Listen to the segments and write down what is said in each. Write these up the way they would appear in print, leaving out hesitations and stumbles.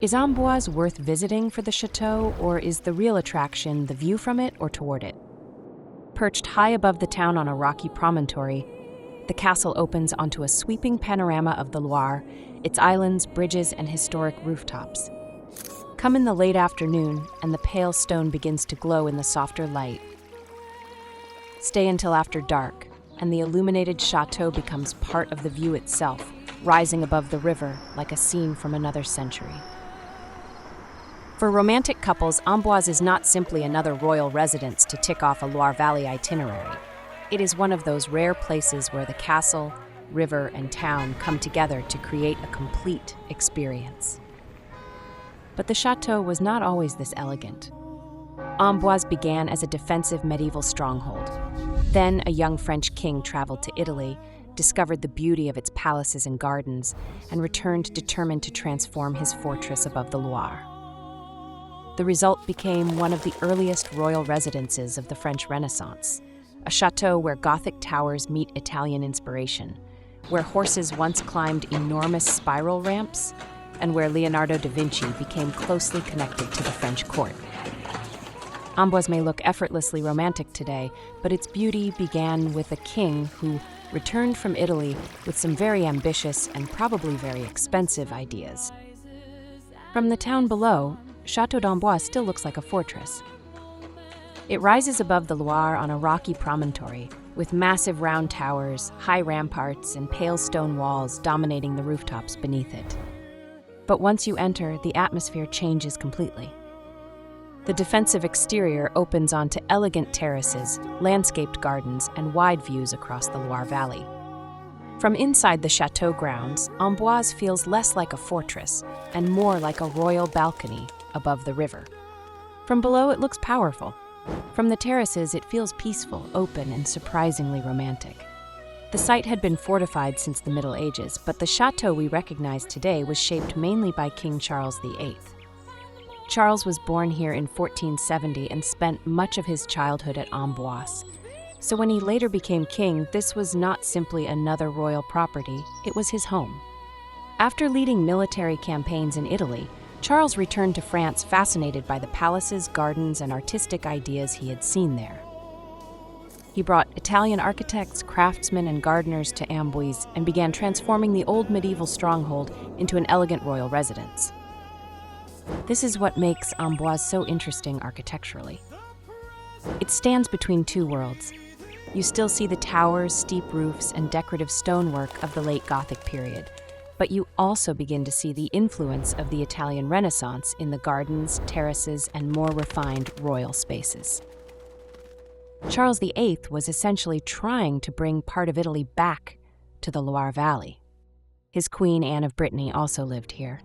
Is Amboise worth visiting for the chateau, or is the real attraction the view from it or toward it? Perched high above the town on a rocky promontory, the castle opens onto a sweeping panorama of the Loire, its islands, bridges, and historic rooftops. Come in the late afternoon, and the pale stone begins to glow in the softer light. Stay until after dark, and the illuminated chateau becomes part of the view itself, rising above the river like a scene from another century. For romantic couples, Amboise is not simply another royal residence to tick off a Loire Valley itinerary. It is one of those rare places where the castle, river, and town come together to create a complete experience. But the chateau was not always this elegant. Amboise began as a defensive medieval stronghold. Then a young French king traveled to Italy, discovered the beauty of its palaces and gardens, and returned determined to transform his fortress above the Loire. The result became one of the earliest royal residences of the French Renaissance, a chateau where Gothic towers meet Italian inspiration, where horses once climbed enormous spiral ramps, and where Leonardo da Vinci became closely connected to the French court. Amboise may look effortlessly romantic today, but its beauty began with a king who returned from Italy with some very ambitious and probably very expensive ideas. From the town below, Château d'Amboise still looks like a fortress. It rises above the Loire on a rocky promontory, with massive round towers, high ramparts, and pale stone walls dominating the rooftops beneath it. But once you enter, the atmosphere changes completely. The defensive exterior opens onto elegant terraces, landscaped gardens, and wide views across the Loire Valley. From inside the chateau grounds, Amboise feels less like a fortress and more like a royal balcony above the river. From below, it looks powerful. From the terraces, it feels peaceful, open, and surprisingly romantic. The site had been fortified since the Middle Ages, but the chateau we recognize today was shaped mainly by King Charles VIII. Charles was born here in 1470 and spent much of his childhood at Amboise. So when he later became king, this was not simply another royal property, it was his home. After leading military campaigns in Italy, Charles returned to France fascinated by the palaces, gardens, and artistic ideas he had seen there. He brought Italian architects, craftsmen, and gardeners to Amboise and began transforming the old medieval stronghold into an elegant royal residence. This is what makes Amboise so interesting architecturally. It stands between two worlds. You still see the towers, steep roofs, and decorative stonework of the late Gothic period, but you also begin to see the influence of the Italian Renaissance in the gardens, terraces, and more refined royal spaces. Charles VIII was essentially trying to bring part of Italy back to the Loire Valley. His queen, Anne of Brittany, also lived here.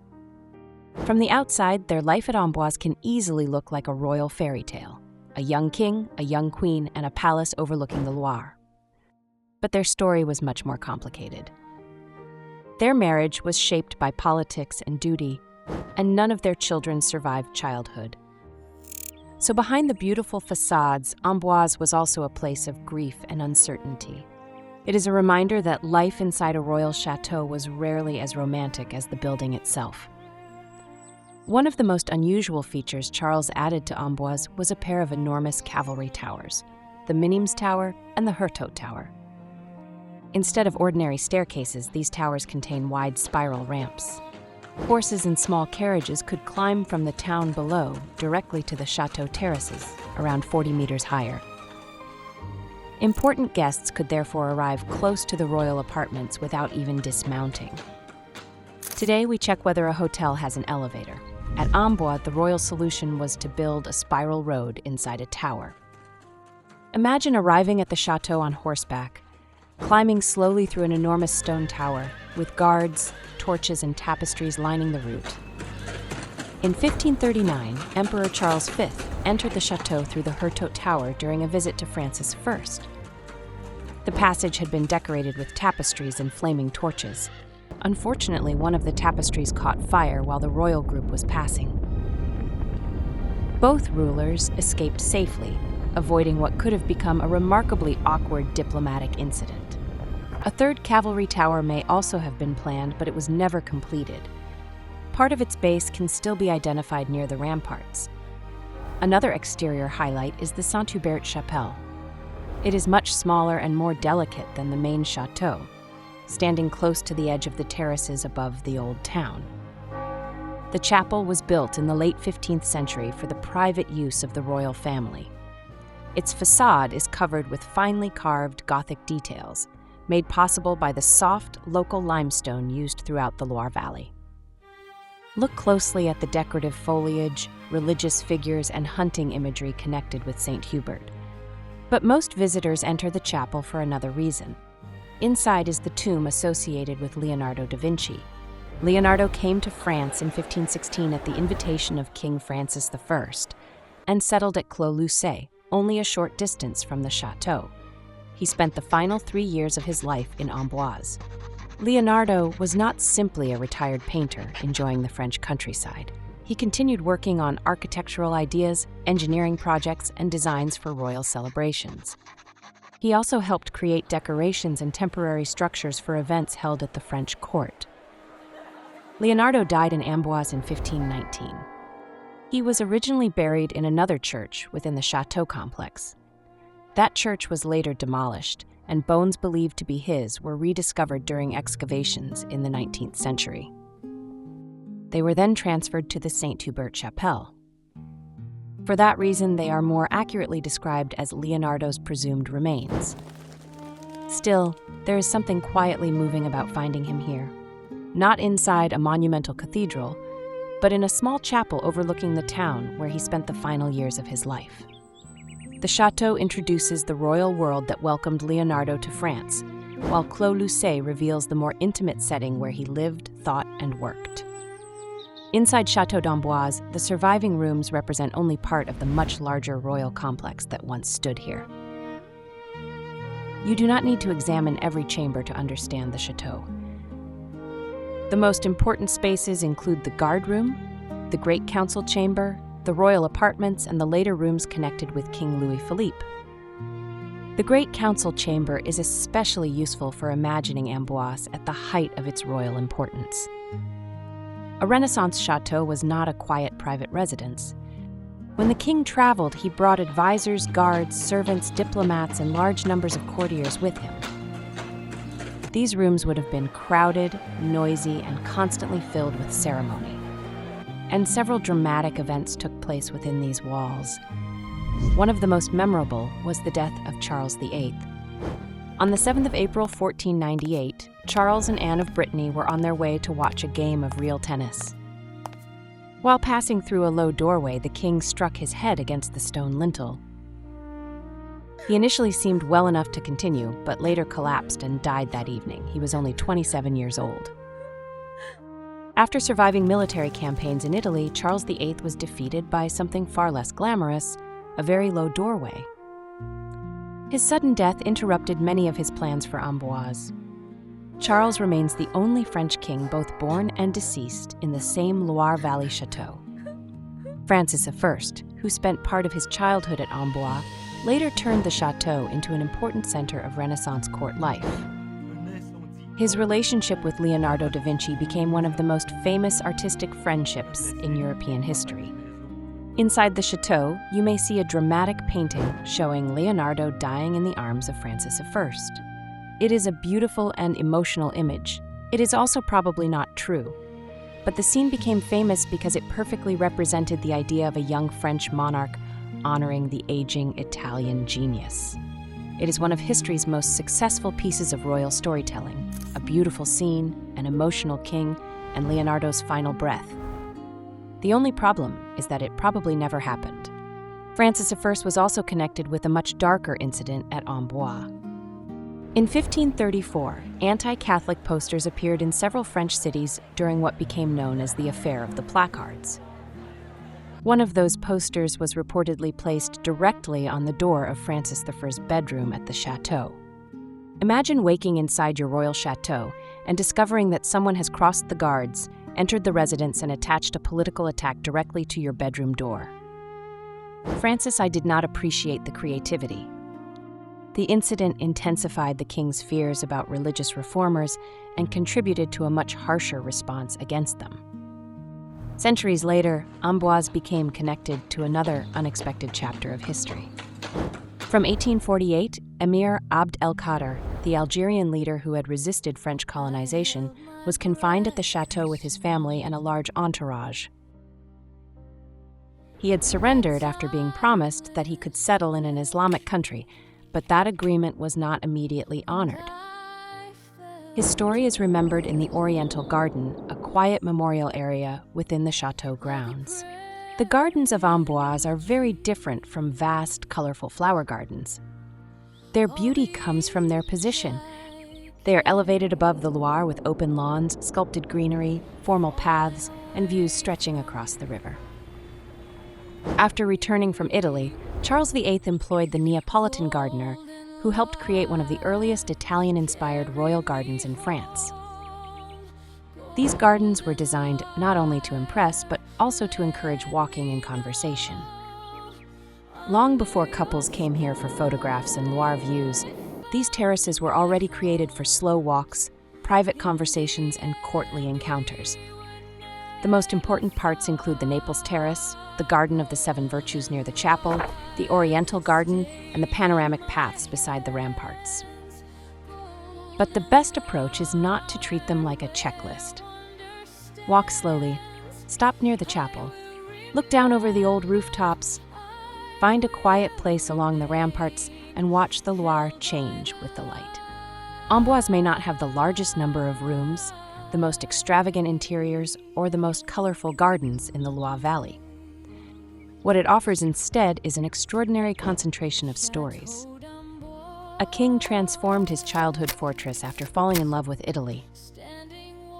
From the outside, their life at Amboise can easily look like a royal fairy tale. A young king, a young queen, and a palace overlooking the Loire. But their story was much more complicated. Their marriage was shaped by politics and duty, and none of their children survived childhood. So behind the beautiful facades, Amboise was also a place of grief and uncertainty. It is a reminder that life inside a royal chateau was rarely as romantic as the building itself. One of the most unusual features Charles added to Amboise was a pair of enormous cavalry towers, the Minimes Tower and the Château Tower. Instead of ordinary staircases, these towers contain wide spiral ramps. Horses and small carriages could climb from the town below directly to the chateau terraces, around 40 meters higher. Important guests could therefore arrive close to the royal apartments without even dismounting. Today, we check whether a hotel has an elevator. At Amboise, the royal solution was to build a spiral road inside a tower. Imagine arriving at the chateau on horseback, climbing slowly through an enormous stone tower, with guards, torches, and tapestries lining the route. In 1539, Emperor Charles V entered the chateau through the Château Tower during a visit to Francis I. The passage had been decorated with tapestries and flaming torches. Unfortunately, one of the tapestries caught fire while the royal group was passing. Both rulers escaped safely, avoiding what could have become a remarkably awkward diplomatic incident. A third cavalry tower may also have been planned, but it was never completed. part of its base can still be identified near the ramparts. Another exterior highlight is the Saint-Hubert Chapel. It is much smaller and more delicate than the main chateau, standing close to the edge of the terraces above the old town. The chapel was built in the late 15th century for the private use of the royal family. Its facade is covered with finely carved Gothic details, made possible by the soft, local limestone used throughout the Loire Valley. Look closely at the decorative foliage, religious figures, and hunting imagery connected with St. Hubert. But most visitors enter the chapel for another reason. Inside is the tomb associated with Leonardo da Vinci. Leonardo came to France in 1516 at the invitation of King Francis I and settled at Clos Lucé, only a short distance from the Château. He spent the final 3 years of his life in Amboise. Leonardo was not simply a retired painter enjoying the French countryside. He continued working on architectural ideas, engineering projects, and designs for royal celebrations. He also helped create decorations and temporary structures for events held at the French court. Leonardo died in Amboise in 1519. He was originally buried in another church within the Château complex. That church was later demolished, and bones believed to be his were rediscovered during excavations in the 19th century. They were then transferred to the Saint-Hubert Chapel. For that reason, they are more accurately described as Leonardo's presumed remains. Still, there is something quietly moving about finding him here. Not inside a monumental cathedral, but in a small chapel overlooking the town where he spent the final years of his life. The Château introduces the royal world that welcomed Leonardo to France, while Clos Lucé reveals the more intimate setting where he lived, thought, and worked. Inside Château d'Amboise, the surviving rooms represent only part of the much larger royal complex that once stood here. You do not need to examine every chamber to understand the Château. The most important spaces include the guard room, the Great Council Chamber, the royal apartments, and the later rooms connected with King Louis Philippe. The Great Council Chamber is especially useful for imagining Amboise at the height of its royal importance. A Renaissance chateau was not a quiet private residence. When the king traveled, he brought advisors, guards, servants, diplomats, and large numbers of courtiers with him. These rooms would have been crowded, noisy, and constantly filled with ceremony. And several dramatic events took place within these walls. One of the most memorable was the death of Charles VIII. On the 7th of April, 1498, Charles and Anne of Brittany were on their way to watch a game of real tennis. While passing through a low doorway, the king struck his head against the stone lintel. He initially seemed well enough to continue, but later collapsed and died that evening. He was only 27 years old. After surviving military campaigns in Italy, Charles VIII was defeated by something far less glamorous, a very low doorway. His sudden death interrupted many of his plans for Amboise. Charles remains the only French king both born and deceased in the same Loire Valley chateau. Francis I, who spent part of his childhood at Amboise, later turned the chateau into an important center of Renaissance court life. His relationship with Leonardo da Vinci became one of the most famous artistic friendships in European history. Inside the chateau, you may see a dramatic painting showing Leonardo dying in the arms of Francis I. It is a beautiful and emotional image. It is also probably not true, but the scene became famous because it perfectly represented the idea of a young French monarch honoring the aging Italian genius. It is one of history's most successful pieces of royal storytelling, a beautiful scene, an emotional king, and Leonardo's final breath. The only problem is that it probably never happened. Francis I was also connected with a much darker incident at Amboise. In 1534, anti-Catholic posters appeared in several French cities during what became known as the Affair of the Placards. One of those posters was reportedly placed directly on the door of Francis I's bedroom at the chateau. Imagine waking inside your royal chateau and discovering that someone has crossed the guards, entered the residence, and attached a political attack directly to your bedroom door. Francis I did not appreciate the creativity. The incident intensified the king's fears about religious reformers and contributed to a much harsher response against them. Centuries later, Amboise became connected to another unexpected chapter of history. From 1848, Emir Abd el-Kader, the Algerian leader who had resisted French colonization, was confined at the Château with his family and a large entourage. He had surrendered after being promised that he could settle in an Islamic country, but that agreement was not immediately honored. His story is remembered in the Oriental Garden, a quiet memorial area within the Château grounds. The gardens of Amboise are very different from vast, colorful flower gardens. Their beauty comes from their position. They are elevated above the Loire with open lawns, sculpted greenery, formal paths, and views stretching across the river. After returning from Italy, Charles VIII employed the Neapolitan gardener, who helped create one of the earliest Italian-inspired royal gardens in France. These gardens were designed not only to impress, but also to encourage walking and conversation. Long before couples came here for photographs and Loire views, these terraces were already created for slow walks, private conversations, and courtly encounters. The most important parts include the Naples Terrace, the Garden of the Seven Virtues near the chapel, the Oriental Garden, and the panoramic paths beside the ramparts. But the best approach is not to treat them like a checklist. Walk slowly, stop near the chapel, look down over the old rooftops, find a quiet place along the ramparts, and watch the Loire change with the light. Amboise may not have the largest number of rooms, the most extravagant interiors, or the most colorful gardens in the Loire Valley. What it offers instead is an extraordinary concentration of stories. A king transformed his childhood fortress after falling in love with Italy.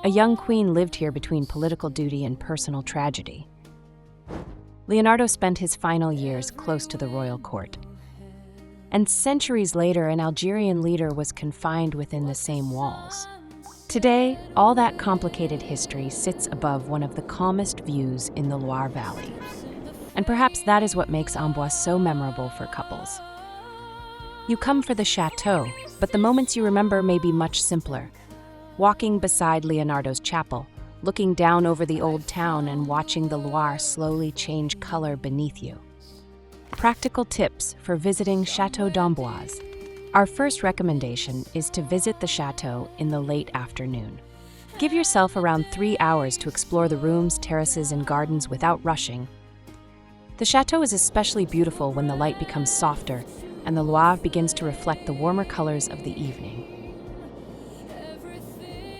A young queen lived here between political duty and personal tragedy. Leonardo spent his final years close to the royal court. And centuries later, an Algerian leader was confined within the same walls. Today, all that complicated history sits above one of the calmest views in the Loire Valley. And perhaps that is what makes Amboise so memorable for couples. You come for the Château, but the moments you remember may be much simpler. Walking beside Leonardo's chapel, looking down over the old town and watching the Loire slowly change color beneath you. Practical tips for visiting Château d'Amboise. Our first recommendation is to visit the Château in the late afternoon. Give yourself around 3 hours to explore the rooms, terraces, and gardens without rushing. The Château is especially beautiful when the light becomes softer and the Loire begins to reflect the warmer colors of the evening.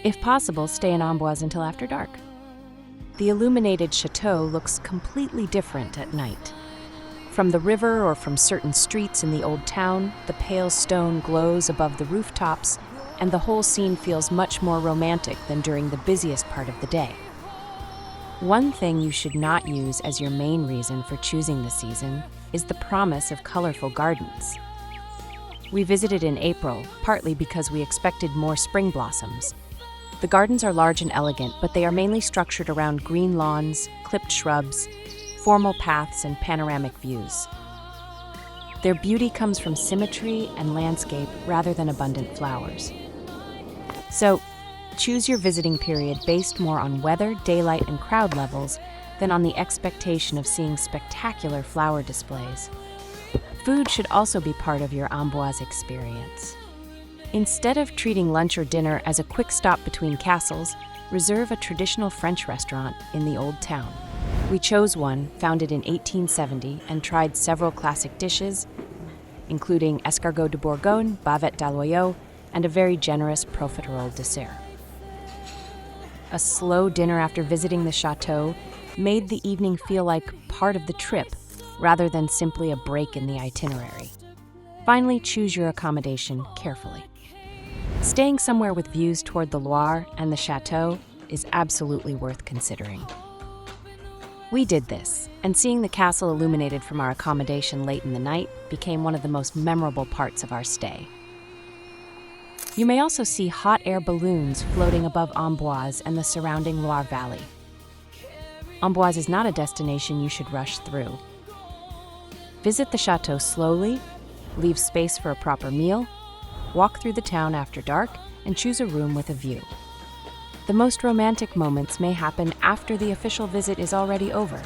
If possible, stay in Amboise until after dark. The illuminated Château looks completely different at night. From the river or from certain streets in the old town, the pale stone glows above the rooftops, and the whole scene feels much more romantic than during the busiest part of the day. One thing you should not use as your main reason for choosing the season is the promise of colorful gardens. We visited in April, partly because we expected more spring blossoms. The gardens are large and elegant, but they are mainly structured around green lawns, clipped shrubs, formal paths, and panoramic views. Their beauty comes from symmetry and landscape rather than abundant flowers. So, choose your visiting period based more on weather, daylight, and crowd levels than on the expectation of seeing spectacular flower displays. Food should also be part of your Amboise experience. Instead of treating lunch or dinner as a quick stop between castles, reserve a traditional French restaurant in the old town. We chose one, founded in 1870, and tried several classic dishes, including escargot de Bourgogne, bavette d'aloyau, and a very generous profiterole dessert. A slow dinner after visiting the Château made the evening feel like part of the trip, rather than simply a break in the itinerary. Finally, choose your accommodation carefully. Staying somewhere with views toward the Loire and the Château is absolutely worth considering. We did this, and seeing the castle illuminated from our accommodation late in the night became one of the most memorable parts of our stay. You may also see hot air balloons floating above Amboise and the surrounding Loire Valley. Amboise is not a destination you should rush through. Visit the Château slowly, leave space for a proper meal, walk through the town after dark, and choose a room with a view. The most romantic moments may happen after the official visit is already over.